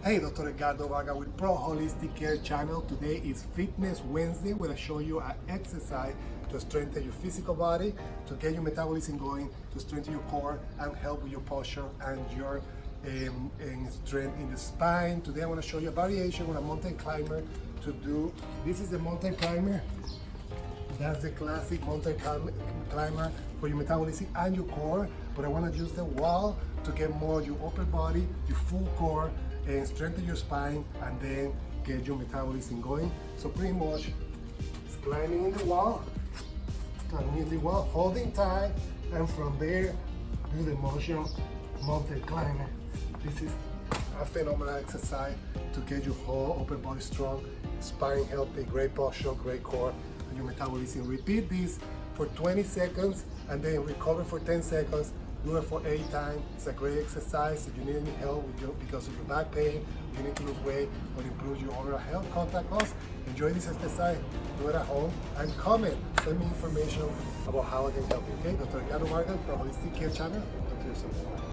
Hey, Dr. Edgardo Vaga with Pro Holistic Care channel. Today is Fitness Wednesday, where I show you an exercise to strengthen your physical body, to get your metabolism going, to strengthen your core, and help with your posture and your strength in the spine. Today I want to show you a variation on a mountain climber to do. This is the mountain climber. That's the classic mountain climber for your metabolism and your core, but I want to use the wall to get more your upper body, your full core, and strengthen your spine, and then get your metabolism going. So pretty much climbing in the wall, holding tight, and from there do the motion mountain climber. This is a phenomenal exercise to get your whole upper body strong, spine healthy, great posture, great core, and your metabolism. Repeat this for 20 seconds and then recover for 10 seconds. Do it for 8 times. It's a great exercise. If you need any help because of your back pain, you need to lose weight or improve your overall health, contact us. Enjoy this exercise. Do it at home and comment. Send me information about how I can help you. Okay, Dr. Edgardo Vargas, Pro Holistic Care channel. Talk to you soon.